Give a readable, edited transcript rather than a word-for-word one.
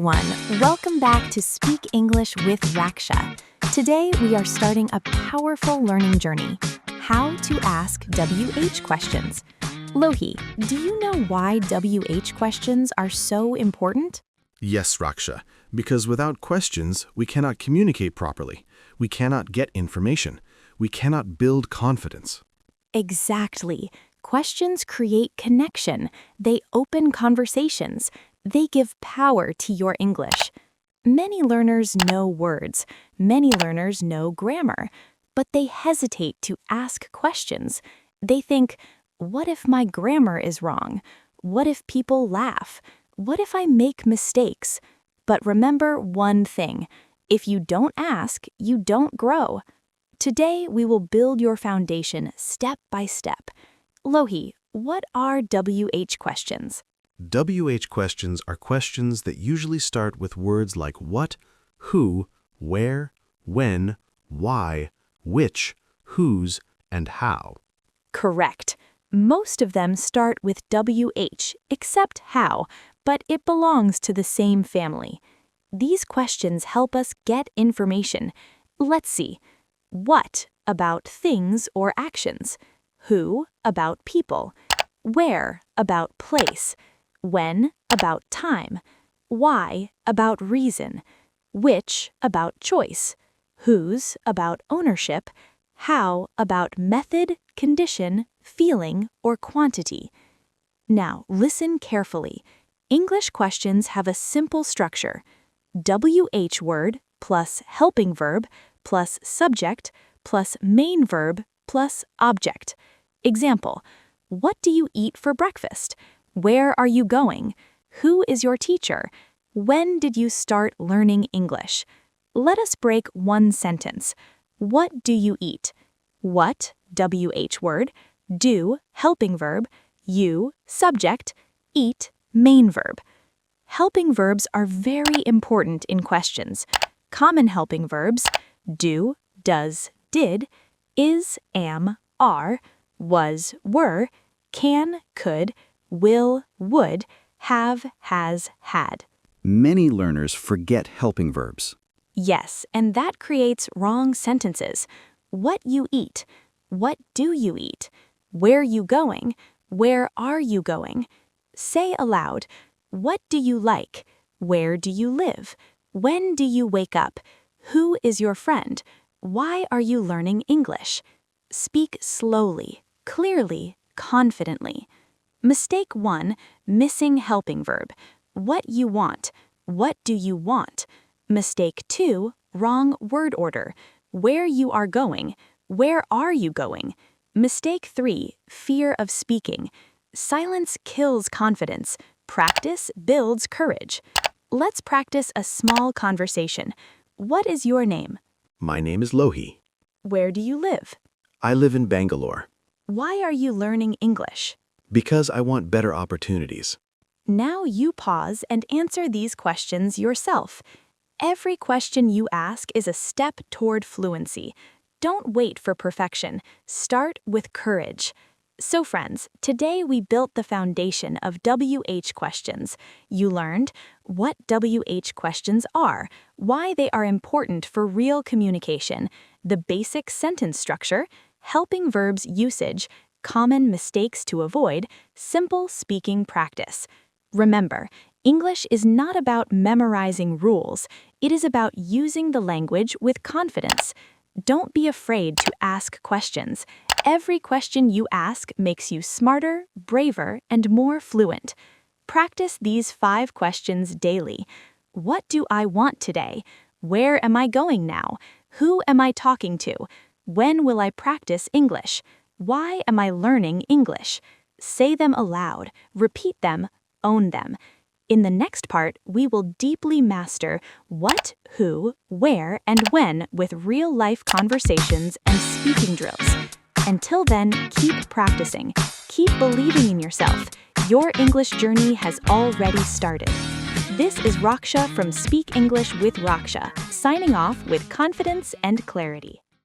everyone, welcome back to Speak English with Raksha. Today we are starting a powerful learning journey, how to ask WH questions. Lohi, do you know why WH questions are so important? Yes, Raksha, because without questions, we cannot communicate properly. We cannot get information. We cannot build confidence. Exactly. Questions create connection. They open conversations. They give power to your English. Many learners know words. Many learners know grammar. But they hesitate to ask questions. They think, what if my grammar is wrong? What if people laugh? What if I make mistakes? But remember one thing. If you don't ask, you don't grow. Today, we will build your foundation step by step. Lohi, what are WH questions? WH questions are questions that usually start with words like what, who, where, when, why, which, whose, and how. Correct. Most of them start with WH, except how, but it belongs to the same family. These questions help us get information. Let's see. What about things or actions? Who about people? Where about place? When about time? Why about reason? Which about choice? Whose about ownership? How about method, condition, feeling, or quantity? Now, listen carefully. English questions have a simple structure. WH word plus helping verb plus subject plus main verb plus object. Example, what do you eat for breakfast? Where are you going? Who is your teacher? When did you start learning English? Let us break one sentence. What do you eat? What, WH word, do, helping verb, you, subject, eat, main verb. Helping verbs are very important in questions. Common helping verbs, do, does, did, is, am, are, was, were, can, could, will, would, have, has, had. Many learners forget helping verbs. Yes, and that creates wrong sentences. What you eat. What do you eat? Where you going? Where are you going? Say aloud, what do you like? Where do you live? When do you wake up? Who is your friend? Why are you learning English? Speak slowly, clearly, confidently. Mistake 1, missing helping verb. What you want. What do you want? Mistake 2, wrong word order. Where you are going. Where are you going? Mistake 3, fear of speaking. Silence kills confidence. Practice builds courage. Let's practice a small conversation. What is your name? My name is Lohi. Where do you live? I live in Bangalore. Why are you learning English? Because I want better opportunities. Now you pause and answer these questions yourself. Every question you ask is a step toward fluency. Don't wait for perfection. Start with courage. So friends, today we built the foundation of WH questions. You learned what WH questions are, why they are important for real communication, the basic sentence structure, helping verbs usage, common mistakes to avoid, simple speaking practice. Remember, English is not about memorizing rules. It is about using the language with confidence. Don't be afraid to ask questions. Every question you ask makes you smarter, braver, and more fluent. Practice these 5 questions daily. What do I want today? Where am I going now? Who am I talking to? When will I practice English? Why am I learning English? Say them aloud, repeat them, own them. In the next part, we will deeply master what, who, where, and when with real-life conversations and speaking drills. Until then, keep practicing. Keep believing in yourself. Your English journey has already started. This is Raksha from Speak English with Raksha, signing off with confidence and clarity.